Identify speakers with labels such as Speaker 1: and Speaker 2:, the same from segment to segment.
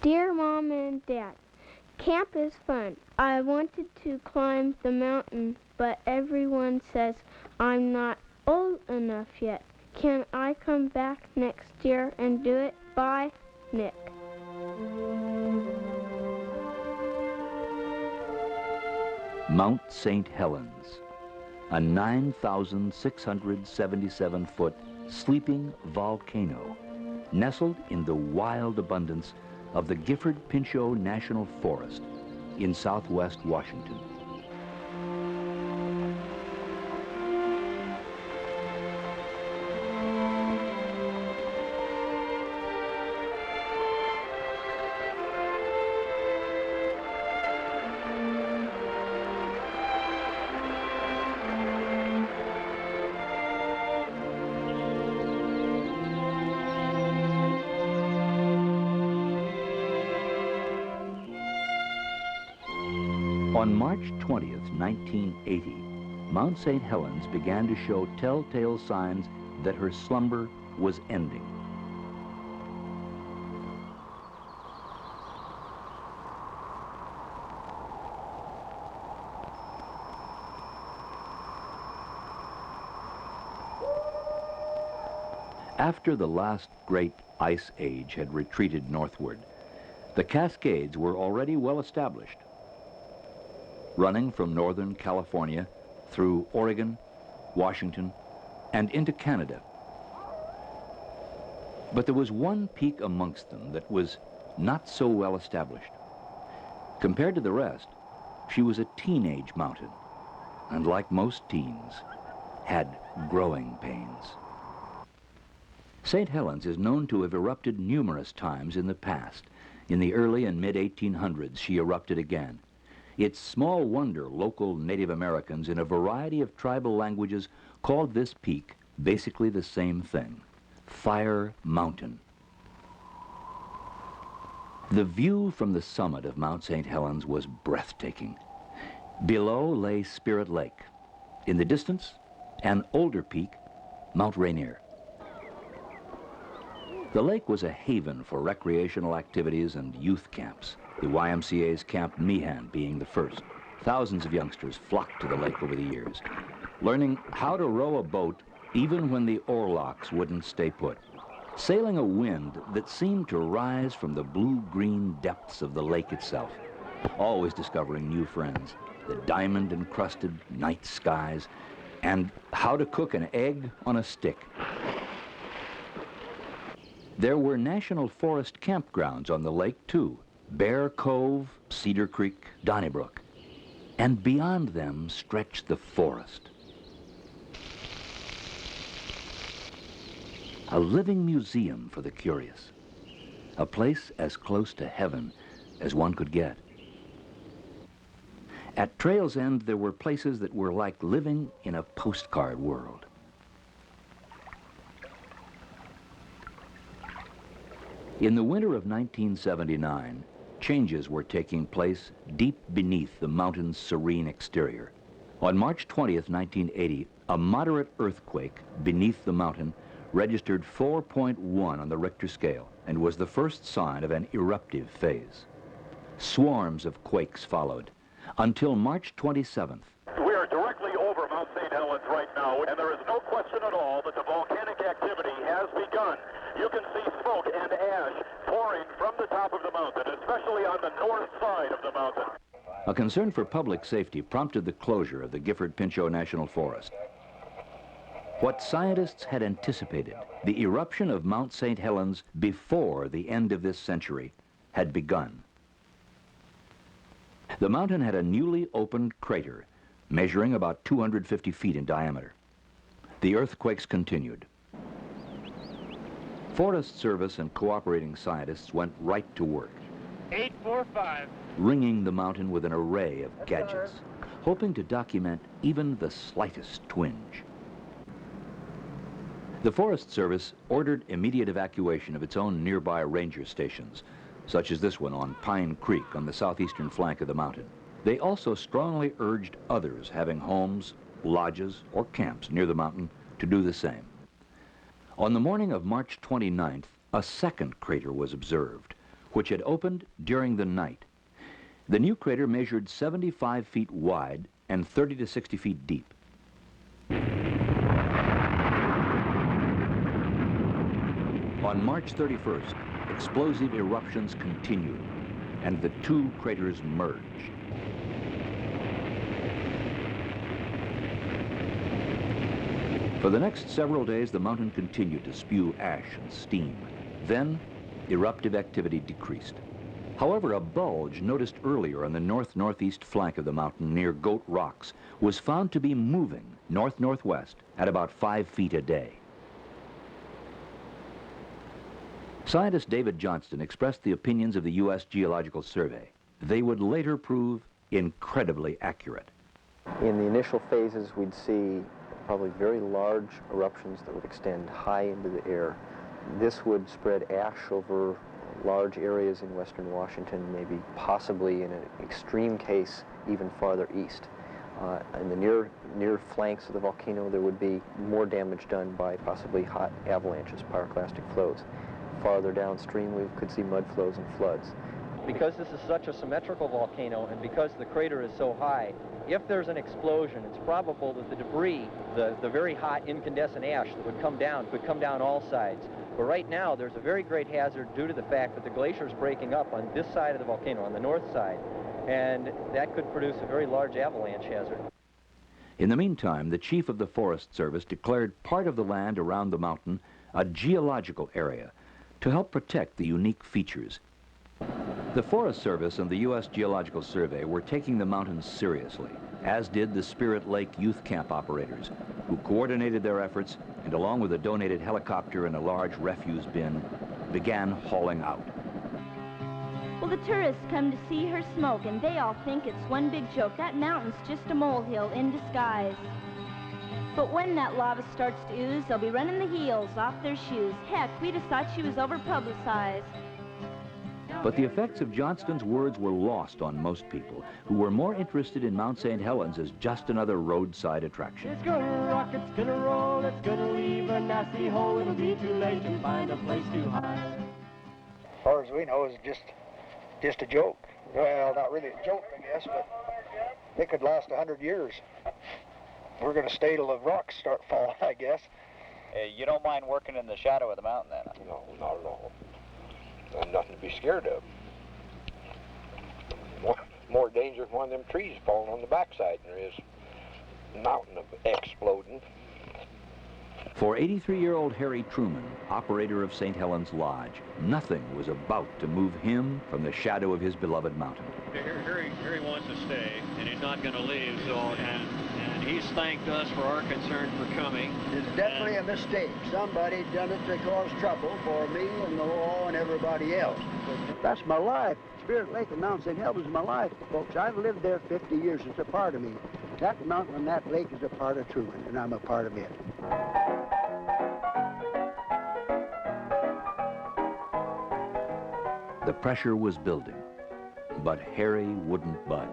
Speaker 1: Dear Mom and Dad, camp is fun. I wanted to climb the mountain, but everyone says I'm not old enough yet. Can I come back next year and do it? Bye, Nick.
Speaker 2: Mount St. Helens, a 9,677-foot sleeping volcano nestled in the wild abundance of the Gifford-Pinchot National Forest in southwest Washington. On March 20th, 1980, Mount St. Helens began to show telltale signs that her slumber was ending. After the last great ice age had retreated northward, the Cascades were already well established, running from northern California through Oregon, Washington, and into Canada. But there was one peak amongst them that was not so well established. Compared to the rest, she was a teenage mountain, and like most teens, had growing pains. St. Helens is known to have erupted numerous times in the past. In the early and mid-1800s, she erupted again. It's small wonder local Native Americans in a variety of tribal languages called this peak basically the same thing, Fire Mountain. The view from the summit of Mount St. Helens was breathtaking. Below lay Spirit Lake. In the distance, an older peak, Mount Rainier. The lake was a haven for recreational activities and youth camps, the YMCA's Camp Meehan being the first. Thousands of youngsters flocked to the lake over the years, learning how to row a boat even when the oarlocks wouldn't stay put, sailing a wind that seemed to rise from the blue-green depths of the lake itself, always discovering new friends, the diamond-encrusted night skies, and how to cook an egg on a stick. There were national forest campgrounds on the lake, too. Bear Cove, Cedar Creek, Donnybrook. And beyond them stretched the forest. A living museum for the curious. A place as close to heaven as one could get. At Trail's End, there were places that were like living in a postcard world. In the winter of 1979, changes were taking place deep beneath the mountain's serene exterior. On March 20th, 1980, a moderate earthquake beneath the mountain registered 4.1 on the Richter scale and was the first sign of an eruptive phase. Swarms of quakes followed until March 27th.
Speaker 3: We are directly over Mount St. Helens right now, and there is no question at all that the volcanic activity has begun. You can see smoke and ash pouring from the top of the mountain, especially on the north side of the mountain.
Speaker 2: A concern for public safety prompted the closure of the Gifford-Pinchot National Forest. What scientists had anticipated, the eruption of Mount St. Helens before the end of this century, had begun. The mountain had a newly opened crater, measuring about 250 feet in diameter. The earthquakes continued. Forest Service and cooperating scientists went right to work.
Speaker 4: 845.
Speaker 2: Ringing the mountain with an array of gadgets, hoping to document even the slightest twinge. The Forest Service ordered immediate evacuation of its own nearby ranger stations, such as this one on Pine Creek on the southeastern flank of the mountain. They also strongly urged others having homes, lodges, or camps near the mountain to do the same. On the morning of March 29th, a second crater was observed, which had opened during the night. The new crater measured 75 feet wide and 30 to 60 feet deep. On March 31st, explosive eruptions continued, and the two craters merged. For the next several days, the mountain continued to spew ash and steam. Then, eruptive activity decreased. However, a bulge noticed earlier on the north-northeast flank of the mountain near Goat Rocks was found to be moving north-northwest at about 5 feet a day. Scientist David Johnston expressed the opinions of the U.S. Geological Survey. They would later prove incredibly accurate.
Speaker 5: In the initial phases, we'd see probably very large eruptions that would extend high into the air. This would spread ash over large areas in western Washington, maybe possibly in an extreme case even farther east. In the near flanks of the volcano, there would be more damage done by possibly hot avalanches, pyroclastic flows. Farther downstream, we could see mud flows and floods.
Speaker 6: Because this is such a symmetrical volcano and because the crater is so high, if there's an explosion, it's probable that the debris, the very hot incandescent ash that would come down, could come down all sides. But right now, there's a very great hazard due to the fact that the glacier is breaking up on this side of the volcano, on the north side, and that could produce a very large avalanche hazard.
Speaker 2: In the meantime, the chief of the Forest Service declared part of the land around the mountain a geological area to help protect the unique features. The Forest Service and the U.S. Geological Survey were taking the mountains seriously, as did the Spirit Lake Youth Camp operators, who coordinated their efforts and, along with a donated helicopter and a large refuse bin, began hauling out.
Speaker 7: Well, the tourists come to see her smoke, and they all think it's one big joke. That mountain's just a molehill in disguise. But when that lava starts to ooze, they'll be running the heels off their shoes. Heck, we just thought she was over-publicized.
Speaker 2: But the effects of Johnston's words were lost on most people, who were more interested in Mount St. Helens as just another roadside attraction.
Speaker 8: It's gonna rock, it's gonna roll, it's gonna leave a nasty hole. It'll be too late to find a place to hide.
Speaker 9: As far as we know, it's just a joke. Well, not really a joke, I guess, but it could last 100 years. We're going to stay till the rocks start falling, I guess.
Speaker 10: You don't mind working in the shadow of the mountain, then?
Speaker 9: No, not at all. There's nothing to be scared of. More danger from one of them trees falling on the backside than there is a mountain of exploding.
Speaker 2: For 83-year-old Harry Truman, operator of St. Helens Lodge, nothing was about to move him from the shadow of his beloved mountain.
Speaker 4: Harry wants to stay, and he's not going to leave, so, and he's thanked us for our concern for coming.
Speaker 11: It's definitely a mistake. Somebody done it to cause trouble for me and the law and everybody else. That's my life. Spirit Lake and Mount St. Helens is my life, folks. I've lived there 50 years. It's a part of me. That mountain and that lake is a part of Truman, and I'm a part of it.
Speaker 2: The pressure was building, but Harry wouldn't budge.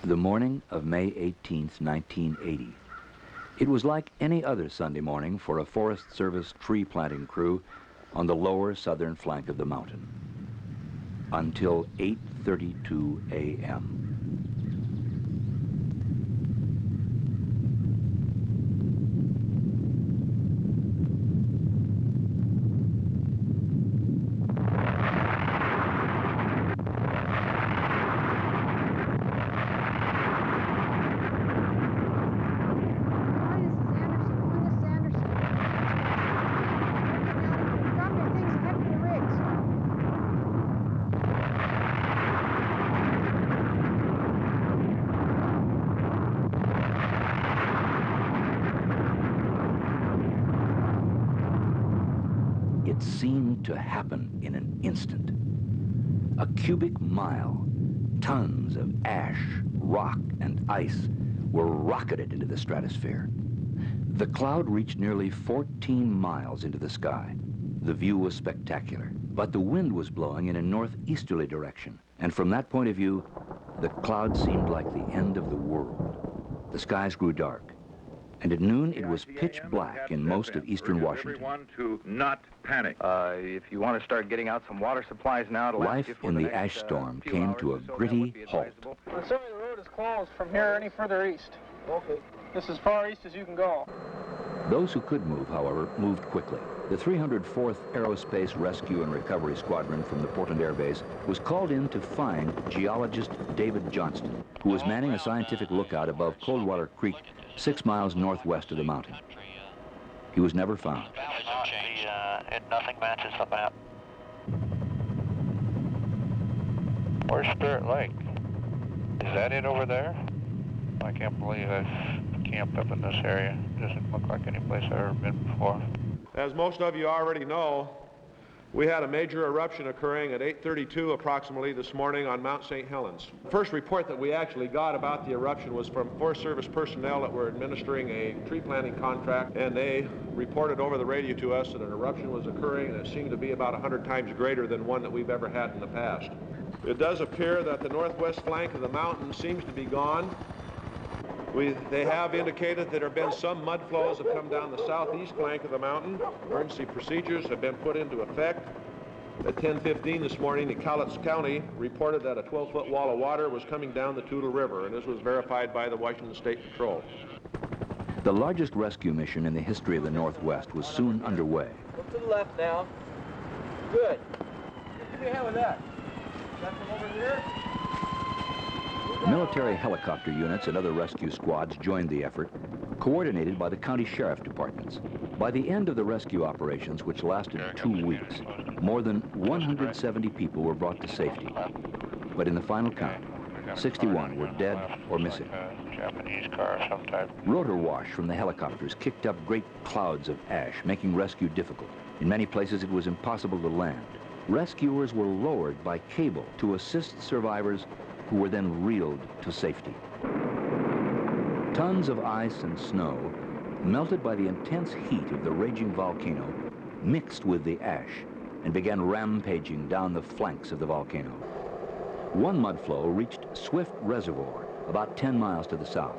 Speaker 2: The morning of May 18th, 1980. It was like any other Sunday morning for a Forest Service tree planting crew on the lower southern flank of the mountain, until 8:32 a.m. It seemed to happen in an instant. A cubic mile, tons of ash, rock, and ice were rocketed into the stratosphere. The cloud reached nearly 14 miles into the sky. the view was spectacular, but the wind was blowing in a northeasterly direction, and from that point of view, the clouds seemed like the end of the world. The skies grew dark, and at noon it was pitch black in most of eastern Washington.
Speaker 12: Everyone to not panic.
Speaker 10: If you want to start getting out some water supplies now to
Speaker 2: Life in the ash storm came to a gritty halt.
Speaker 13: Assuming the road is closed from here any further east. Okay. This is as far east as you can go.
Speaker 2: Those who could move, however, moved quickly. The 304th Aerospace Rescue and Recovery Squadron from the Portland Air Base was called in to find geologist David Johnston, who was manning a scientific lookout above Coldwater Creek, 6 miles northwest of the mountain. He was never found.
Speaker 14: Nothing matches the map. Where's Spirit Lake? Is that it over there? I can't believe I've camped up in this area. Doesn't look like any place I've ever been before.
Speaker 15: As most of you already know, we had a major eruption occurring at 8:32 approximately this morning on Mount St. Helens. The first report that we actually got about the eruption was from Forest Service personnel that were administering a tree planting contract, and they reported over the radio to us that an eruption was occurring, and it seemed to be about 100 times greater than one that we've ever had in the past. It does appear that the northwest flank of the mountain seems to be gone. They have indicated that there have been some mud flows that have come down the southeast flank of the mountain. Emergency procedures have been put into effect. At 10:15 this morning, the Cowlitz County reported that a 12-foot wall of water was coming down the Toutle River, and this was verified by the Washington State Patrol.
Speaker 2: The largest rescue mission in the history of the Northwest was soon underway.
Speaker 6: Look to the left now. Good. What do we have with that? Is that from over here?
Speaker 2: Military helicopter units and other rescue squads joined the effort, coordinated by the county sheriff departments. By the end of the rescue operations, which lasted 2 weeks, more than 170 people were brought to safety. But in the final count, 61 were dead or missing.
Speaker 14: Japanese car of some type.
Speaker 2: Rotor wash from the helicopters kicked up great clouds of ash, making rescue difficult. In many places, it was impossible to land. Rescuers were lowered by cable to assist survivors who were then reeled to safety. Tons of ice and snow, melted by the intense heat of the raging volcano, mixed with the ash and began rampaging down the flanks of the volcano. One mud flow reached Swift Reservoir, about 10 miles to the south.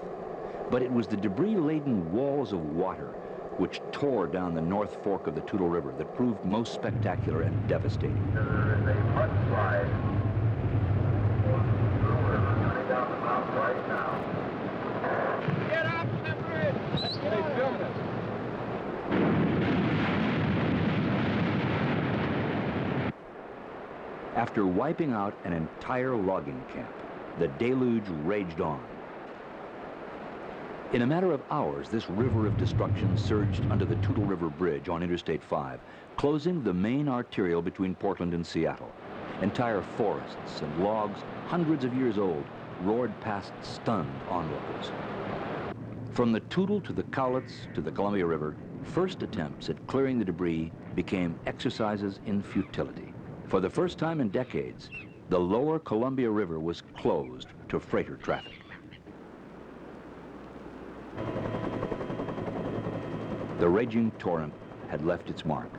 Speaker 2: But it was the debris-laden walls of water which tore down the north fork of the Toutle River that proved most spectacular and devastating.
Speaker 3: There is a mudslide down the mountain right now.
Speaker 13: Get up, separate! Let's get on. Filming us.
Speaker 2: After wiping out an entire logging camp, the deluge raged on. In a matter of hours, this river of destruction surged under the Toutle River Bridge on Interstate 5, closing the main arterial between Portland and Seattle. Entire forests and logs, hundreds of years old, roared past stunned onlookers. From the Toutle to the Cowlitz to the Columbia River, first attempts at clearing the debris became exercises in futility. For the first time in decades, the lower Columbia River was closed to freighter traffic. The raging torrent had left its mark.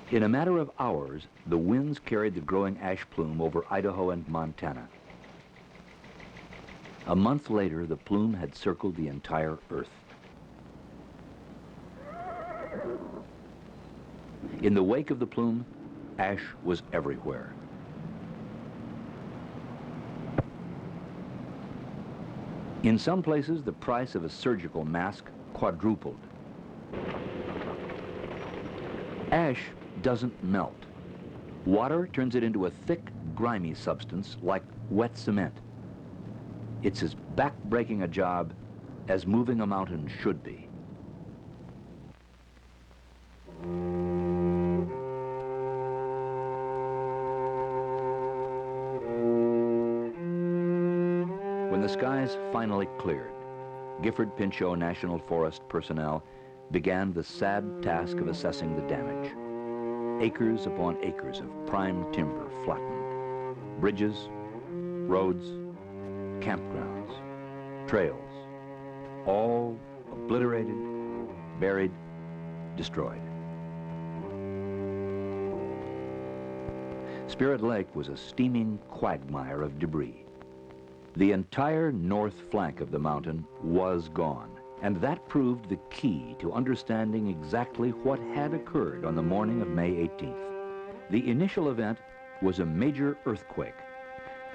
Speaker 2: In a matter of hours, the winds carried the growing ash plume over Idaho and Montana. A month later, the plume had circled the entire Earth. In the wake of the plume, ash was everywhere. In some places, the price of a surgical mask quadrupled. Ash doesn't melt. Water turns it into a thick, grimy substance like wet cement. It's as back-breaking a job as moving a mountain should be. When the skies finally cleared, Gifford Pinchot National Forest personnel began the sad task of assessing the damage. acres upon acres of prime timber flattened. Bridges, roads, campgrounds, trails, all obliterated, buried, destroyed. Spirit Lake was a steaming quagmire of debris. The entire north flank of the mountain was gone, and that proved the key to understanding exactly what had occurred on the morning of May 18th. The initial event was a major earthquake.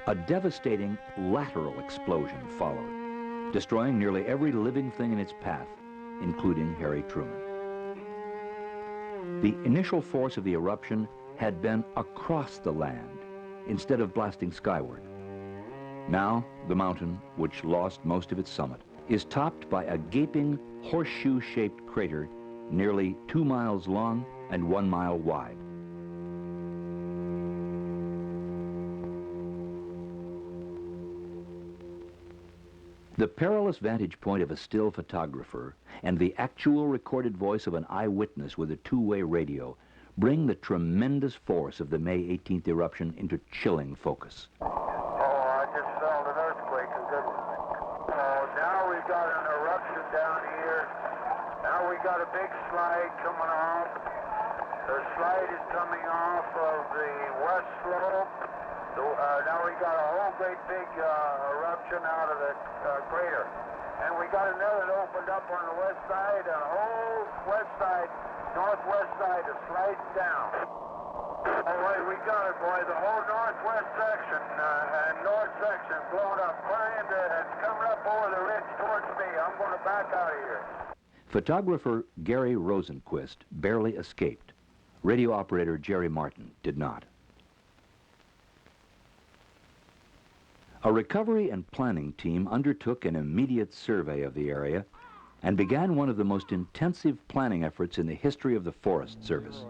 Speaker 2: A devastating lateral explosion followed, destroying nearly every living thing in its path, including Harry Truman. The initial force of the eruption had been across the land instead of blasting skyward. Now, the mountain, which lost most of its summit, is topped by a gaping horseshoe-shaped crater nearly 2 miles long and 1 mile wide. The perilous vantage point of a still photographer and the actual recorded voice of an eyewitness with a two-way radio bring the tremendous force of the May 18th eruption into chilling focus.
Speaker 16: Oh, I just felt an earthquake, a good one. Oh, now we've got an eruption down here. Now we got a big slide coming off. The slide is coming off of the west slope. Now we got a whole great big eruption out of the crater. And we got another that opened up on the west side, and the whole west side, northwest side is sliding down. Oh, wait, we got it, boy. The whole northwest section and north section blown up, flying and coming up over the ridge towards me. I'm going to back out of here.
Speaker 2: Photographer Gary Rosenquist barely escaped. Radio operator Jerry Martin did not. A recovery and planning team undertook an immediate survey of the area and began one of the most intensive planning efforts in the history of the Forest Service.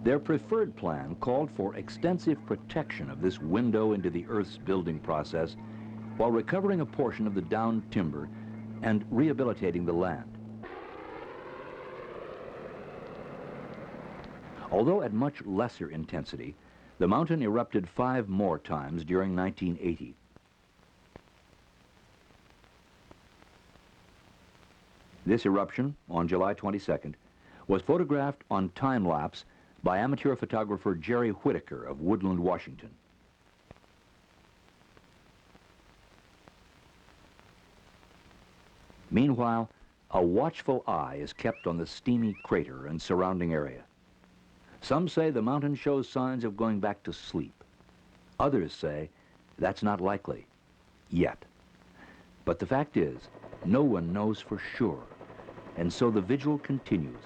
Speaker 2: Their preferred plan called for extensive protection of this window into the Earth's building process while recovering a portion of the downed timber and rehabilitating the land. Although at much lesser intensity, the mountain erupted 5 more times during 1980. This eruption, on July 22nd, was photographed on time-lapse by amateur photographer Jerry Whitaker of Woodland, Washington. Meanwhile, a watchful eye is kept on the steamy crater and surrounding area. Some say the mountain shows signs of going back to sleep. Others say that's not likely, yet. But the fact is, no one knows for sure, and so the vigil continues.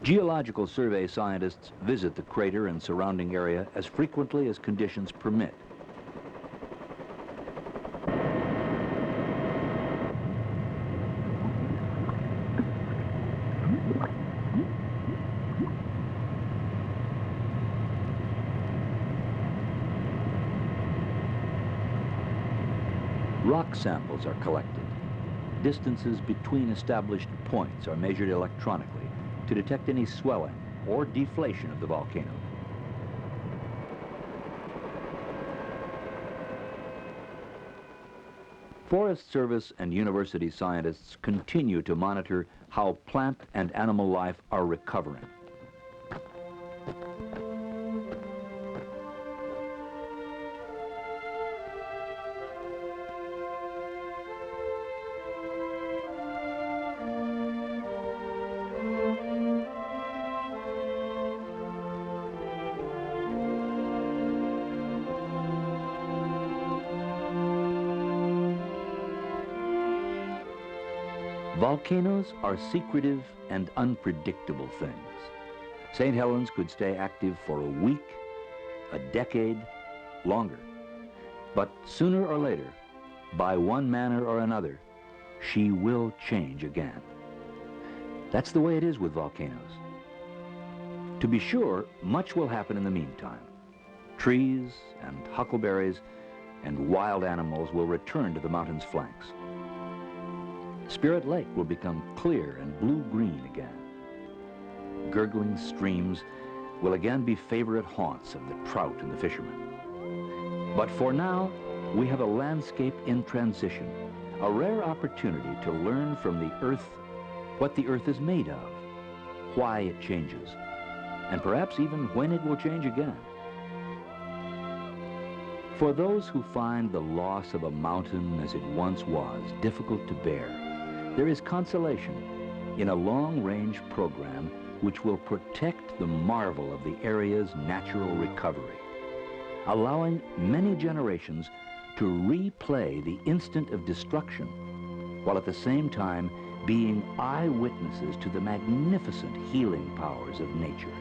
Speaker 2: Geological survey scientists visit the crater and surrounding area as frequently as conditions permit. Rock samples are collected. Distances between established points are measured electronically to detect any swelling or deflation of the volcano. Forest Service and university scientists continue to monitor how plant and animal life are recovering. Volcanoes are secretive and unpredictable things. St. Helens could stay active for a week, a decade, longer. But sooner or later, by one manner or another, she will change again. That's the way it is with volcanoes. To be sure, much will happen in the meantime. Trees and huckleberries and wild animals will return to the mountain's flanks. Spirit Lake will become clear and blue-green again. gurgling streams will again be favorite haunts of the trout and the fishermen. But for now, we have a landscape in transition, a rare opportunity to learn from the Earth what the Earth is made of, why it changes, and perhaps even when it will change again. For those who find the loss of a mountain as it once was difficult to bear, there is consolation in a long-range program which will protect the marvel of the area's natural recovery, allowing many generations to replay the instant of destruction, while at the same time being eyewitnesses to the magnificent healing powers of nature.